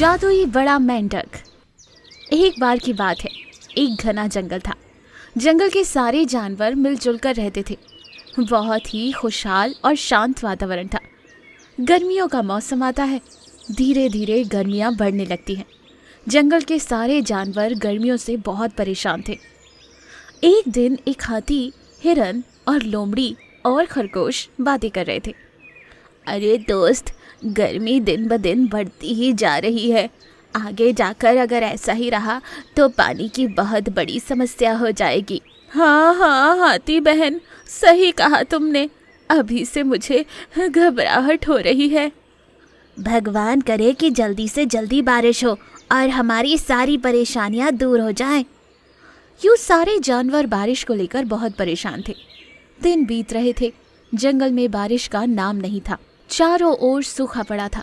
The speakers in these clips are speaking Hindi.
जादुई बड़ा मेंढक। एक बार की बात है, एक घना जंगल था। जंगल के सारे जानवर मिलजुल कर रहते थे। बहुत ही खुशहाल और शांत वातावरण था। गर्मियों का मौसम आता है, धीरे धीरे गर्मियां बढ़ने लगती हैं। जंगल के सारे जानवर गर्मियों से बहुत परेशान थे। एक दिन एक हाथी, हिरन और लोमड़ी और खरगोश बातें कर रहे थे। अरे दोस्त, गर्मी दिन ब दिन बढ़ती ही जा रही है। आगे जाकर अगर ऐसा ही रहा तो पानी की बहुत बड़ी समस्या हो जाएगी। हाँ हाँ हाथी बहन, सही कहा तुमने। अभी से मुझे घबराहट हो रही है। भगवान करे कि जल्दी से जल्दी बारिश हो और हमारी सारी परेशानियां दूर हो जाएं। यूँ सारे जानवर बारिश को लेकर बहुत परेशान थे। दिन बीत रहे थे, जंगल में बारिश का नाम नहीं था। चारों ओर सूखा पड़ा था।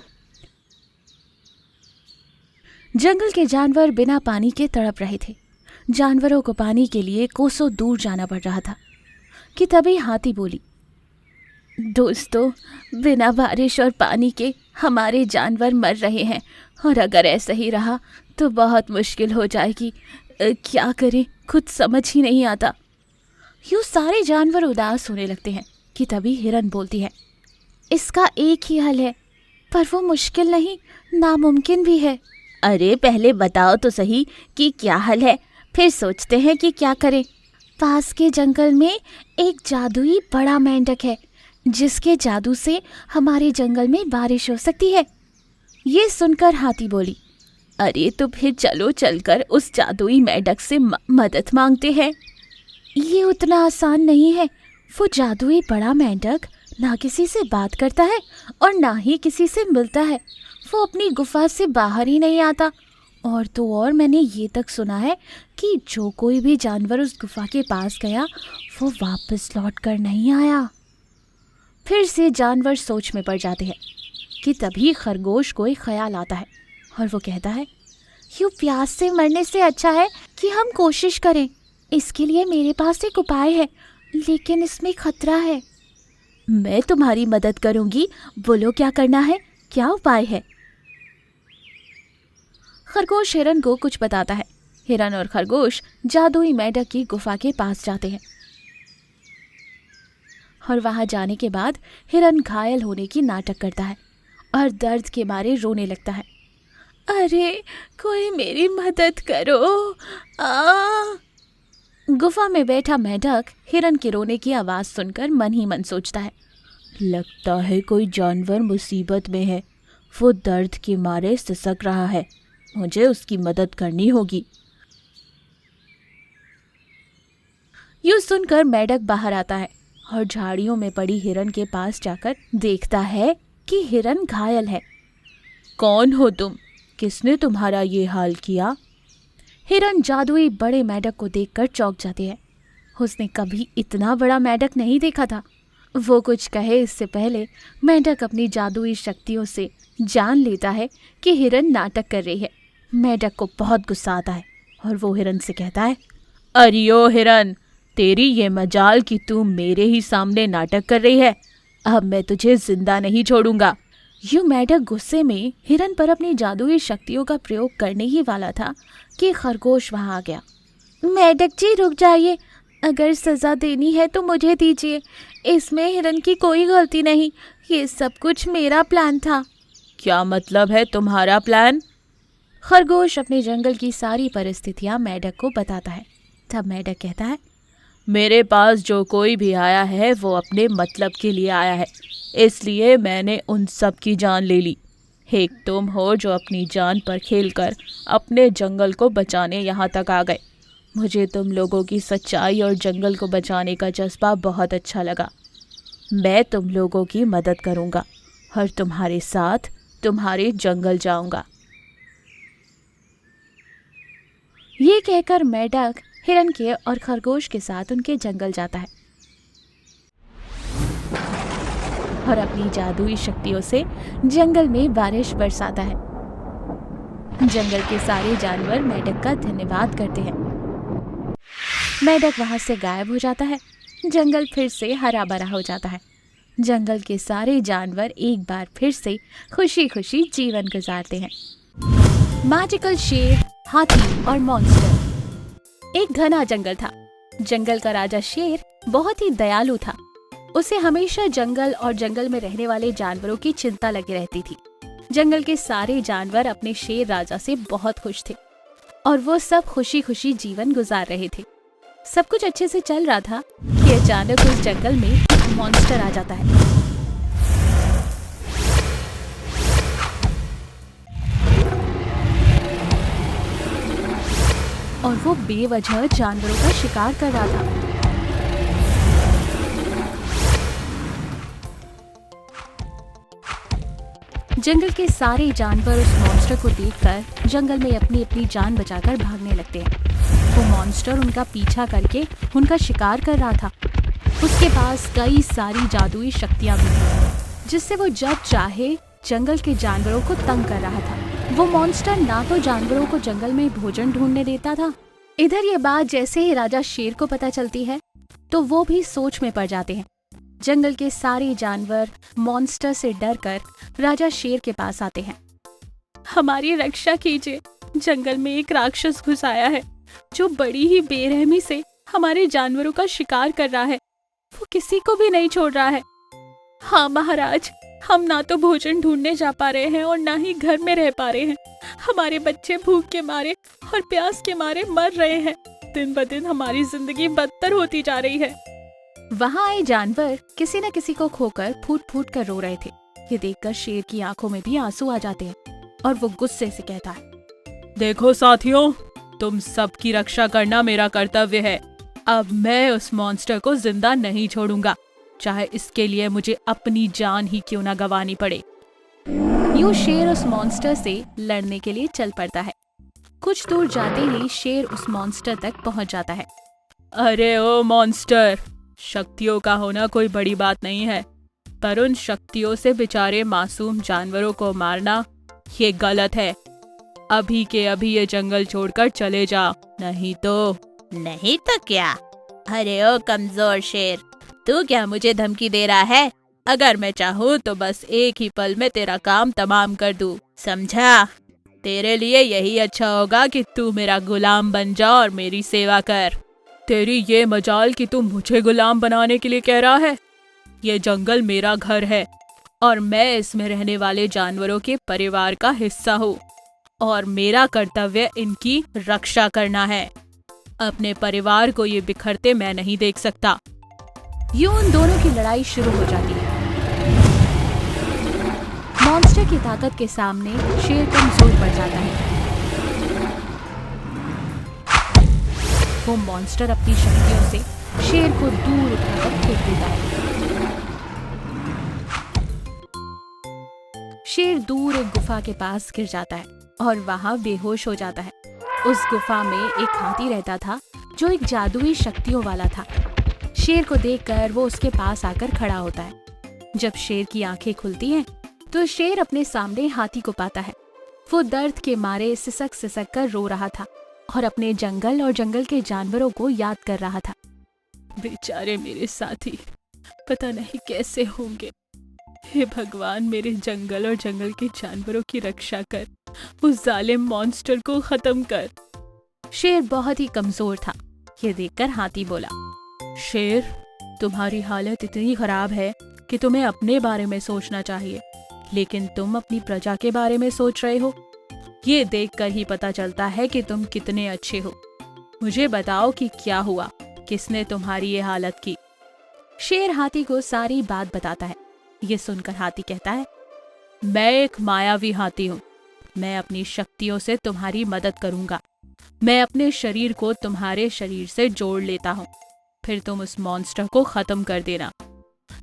जंगल के जानवर बिना पानी के तड़प रहे थे। जानवरों को पानी के लिए कोसों दूर जाना पड़ रहा था कि तभी हाथी बोली, दोस्तों, बिना बारिश और पानी के हमारे जानवर मर रहे हैं और अगर ऐसा ही रहा तो बहुत मुश्किल हो जाएगी। क्या करें, कुछ समझ ही नहीं आता। यूँ सारे जानवर उदास होने लगते हैं कि तभी हिरन बोलती है, इसका एक ही हल है, पर वो मुश्किल नहीं, नामुमकिन भी है। अरे पहले बताओ तो सही कि क्या हल है, फिर सोचते हैं कि क्या करें। पास के जंगल में एक जादुई बड़ा मेंढक है, जिसके जादू से हमारे जंगल में बारिश हो सकती है। ये सुनकर हाथी बोली, अरे तो फिर चलो चलकर उस जादुई मेंढक से मदद मांगते हैं। ये उतना आसान नहीं है। वो जादुई बड़ा मेंढक ना किसी से बात करता है और ना ही किसी से मिलता है। वो अपनी गुफा से बाहर ही नहीं आता। और तो और मैंने ये तक सुना है कि जो कोई भी जानवर उस गुफा के पास गया वो वापस लौट कर नहीं आया। फिर से जानवर सोच में पड़ जाते हैं कि तभी खरगोश को एक ख्याल आता है और वो कहता है, यूँ प्यास से मरने से अच्छा है कि हम कोशिश करें। इसके लिए मेरे पास एक उपाय है, लेकिन इसमें खतरा है। मैं तुम्हारी मदद करूंगी, बोलो क्या करना है, क्या उपाय है। खरगोश हिरन को कुछ बताता है। हिरन और खरगोश जादुई मेंढक की गुफा के पास जाते हैं और वहां जाने के बाद हिरन घायल होने की नाटक करता है और दर्द के मारे रोने लगता है। अरे कोई मेरी मदद करो। गुफा में बैठा मेंढक हिरन के रोने की आवाज सुनकर मन ही मन सोचता है, लगता है कोई जानवर मुसीबत में है। वो दर्द के मारे सिसक रहा है, मुझे उसकी मदद करनी होगी। यूं सुनकर मेंढक बाहर आता है और झाड़ियों में पड़ी हिरन के पास जाकर देखता है कि हिरन घायल है। कौन हो तुम? किसने तुम्हारा ये हाल किया? हिरन जादुई बड़े मेंढक को देखकर चौंक जाते हैं। उसने कभी इतना बड़ा मेंढक नहीं देखा था। वो कुछ कहे इससे पहले मेंढक अपनी जादुई शक्तियों से जान लेता है कि हिरन नाटक कर रही है। मेंढक को बहुत गुस्सा आता है और वो हिरन से कहता है, अरे ओ हिरन, तेरी ये मजाल कि तू मेरे ही सामने नाटक कर रही है। अब मैं तुझे जिंदा नहीं छोड़ूंगा। यूं मेंढक गुस्से में हिरन पर अपनी जादुई शक्तियों का प्रयोग करने ही वाला था कि खरगोश वहां आ गया। मेंढक जी रुक जाइए, अगर सजा देनी है तो मुझे दीजिए। इसमें हिरन की कोई गलती नहीं, ये सब कुछ मेरा प्लान था। क्या मतलब है तुम्हारा प्लान? खरगोश अपने जंगल की सारी परिस्थितियां मेंढक को बताता है। तब मेंढक कहता है, मेरे पास जो कोई भी आया है वो अपने मतलब के लिए आया है, इसलिए मैंने उन सब की जान ले ली। एक तुम हो जो अपनी जान पर खेलकर अपने जंगल को बचाने यहाँ तक आ गए। मुझे तुम लोगों की सच्चाई और जंगल को बचाने का जज्बा बहुत अच्छा लगा। मैं तुम लोगों की मदद करूँगा और तुम्हारे साथ तुम्हारे जंगल जाऊँगा। ये कहकर मेंढक हिरन के और खरगोश के साथ उनके जंगल जाता है और अपनी जादुई शक्तियों से जंगल में बारिश बरसाता है। जंगल के सारे जानवर मेंढक का धन्यवाद करते हैं। मेंढक वहां से गायब हो जाता है। जंगल फिर से हरा भरा हो जाता है। जंगल के सारे जानवर एक बार फिर से खुशी खुशी जीवन गुजारते हैं। मैजिकल शेर, हाथी और मॉन्स्टर। एक घना जंगल था। जंगल का राजा शेर बहुत ही दयालु था। उसे हमेशा जंगल और जंगल में रहने वाले जानवरों की चिंता लगी रहती थी। जंगल के सारे जानवर अपने शेर राजा से बहुत खुश थे और वो सब खुशी खुशी जीवन गुजार रहे थे। सब कुछ अच्छे से चल रहा था कि अचानक उस जंगल में एक मॉन्स्टर आ जाता है। और वो बेवजह जानवरों का शिकार कर रहा था। जंगल के सारे जानवर उस मॉन्स्टर को देखकर जंगल में अपनी अपनी जान बचाकर भागने लगते हैं। वो मॉन्स्टर उनका पीछा करके उनका शिकार कर रहा था। उसके पास कई सारी जादुई शक्तियां भी थी, जिससे वो जब चाहे जंगल के जानवरों को तंग कर रहा था। वो मॉन्स्टर ना तो जानवरों को जंगल में भोजन ढूंढने देता था। इधर ये बात जैसे ही राजा शेर को पता चलती है तो वो भी सोच में पड़ जाते हैं। जंगल के सारे जानवर मॉन्स्टर से डरकर राजा शेर के पास आते हैं। हमारी रक्षा कीजिए, जंगल में एक राक्षस घुस आया है जो बड़ी ही बेरहमी से हमारे जानवरों का शिकार कर रहा है। वो किसी को भी नहीं छोड़ रहा है। हाँ महाराज, हम ना तो भोजन ढूंढने जा पा रहे हैं और ना ही घर में रह पा रहे हैं। हमारे बच्चे भूख के मारे और प्यास के मारे मर रहे हैं। दिन ब दिन हमारी जिंदगी बदतर होती जा रही है। वहाँ आए जानवर किसी न किसी को खोकर फूट फूट कर रो रहे थे। ये देखकर शेर की आंखों में भी आंसू आ जाते हैं और वो गुस्से से कहता है, देखो साथियों, तुम सबकी रक्षा करना मेरा कर्तव्य है। अब मैं उस मॉन्स्टर को जिंदा नहीं छोड़ूंगा, चाहे इसके लिए मुझे अपनी जान ही क्यों ना गंवानी पड़े। यूं शेर उस मॉन्स्टर से लड़ने के लिए चल पड़ता है। कुछ दूर जाते ही शेर उस मॉन्स्टर तक पहुंच जाता है। अरे ओ मॉन्स्टर, शक्तियों का होना कोई बड़ी बात नहीं है, पर उन शक्तियों से बेचारे मासूम जानवरों को मारना ये गलत है। अभी के अभी ये जंगल छोड़कर चले जा, नहीं तो क्या? अरे ओ कमजोर शेर, तू क्या मुझे धमकी दे रहा है? अगर मैं चाहूँ तो बस एक ही पल में तेरा काम तमाम कर दूं, समझा? तेरे लिए यही अच्छा होगा कि तू मेरा गुलाम बन जा और मेरी सेवा कर। तेरी ये मजाल कि तू मुझे गुलाम बनाने के लिए कह रहा है? ये जंगल मेरा घर है और मैं इसमें रहने वाले जानवरों के परिवार का हिस्सा हूँ और मेरा कर्तव्य इनकी रक्षा करना है। अपने परिवार को ये बिखरते मैं नहीं देख सकता। यूं उन दोनों की लड़ाई शुरू हो जाती है। मॉन्स्टर की ताकत के सामने शेर कमजोर पड़ जाता है। वो मॉन्स्टर अपनी शक्तियों से शेर को दूर उठाकर फेंक देता है। शेर दूर एक गुफा के पास गिर जाता है और वहां बेहोश हो जाता है। उस गुफा में एक हाथी रहता था जो एक जादुई शक्तियों वाला था। शेर को देखकर वो उसके पास आकर खड़ा होता है। जब शेर की आंखें खुलती हैं तो शेर अपने सामने हाथी को पाता है। वो दर्द के मारे सिसक सिसक कर रो रहा था और अपने जंगल और जंगल के जानवरों को याद कर रहा था। बेचारे मेरे साथी, पता नहीं कैसे होंगे। हे भगवान, मेरे जंगल और जंगल के जानवरों की रक्षा कर, उस जालिम मॉन्स्टर को खत्म कर। शेर बहुत ही कमजोर था। ये देखकर हाथी बोला, शेर, तुम्हारी हालत इतनी खराब है कि तुम्हें अपने बारे में सोचना चाहिए, लेकिन तुम अपनी प्रजा के बारे में सोच रहे हो। ये देखकर ही पता चलता है कि तुम कितने अच्छे हो। मुझे बताओ कि क्या हुआ, किसने तुम्हारी ये हालत की? शेर हाथी को सारी बात बताता है। ये सुनकर हाथी कहता है, मैं एक मायावी हाथी हूँ। मैं अपनी शक्तियों से तुम्हारी मदद करूंगा। मैं अपने शरीर को तुम्हारे शरीर से जोड़ लेता हूँ, फिर तुम उस मॉन्स्टर को खत्म कर देना।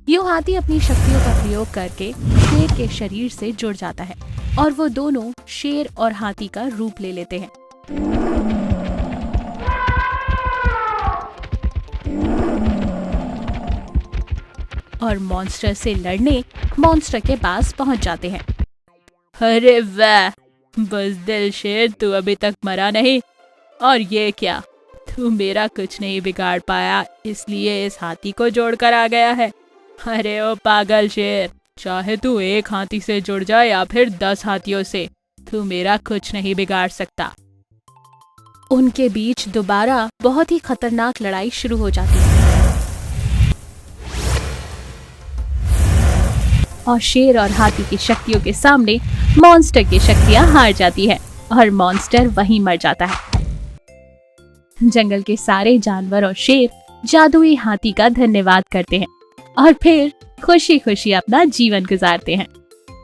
यूं हाथी अपनी शक्तियों का प्रयोग करके शेर के शरीर से जुड़ जाता है और वो दोनों शेर और हाथी का रूप ले लेते हैं। और मॉन्स्टर से लड़ने मॉन्स्टर के पास पहुंच जाते हैं। अरे वाह, बुज़दिल शेर, तू अभी तक मरा नहीं। और ये क्या, तू मेरा कुछ नहीं बिगाड़ पाया, इसलिए इस हाथी को जोड़कर आ गया है। अरे ओ पागल शेर, चाहे तू एक हाथी से जुड़ जा या फिर 10 हाथियों से, तू मेरा कुछ नहीं बिगाड़ सकता। उनके बीच दोबारा बहुत ही खतरनाक लड़ाई शुरू हो जाती है और शेर और हाथी की शक्तियों के सामने मॉन्स्टर की शक्तियां हार जाती है और मॉन्स्टर वहीं मर जाता है। जंगल के सारे जानवर और शेर जादुई हाथी का धन्यवाद करते हैं और फिर खुशी खुशी अपना जीवन गुजारते हैं।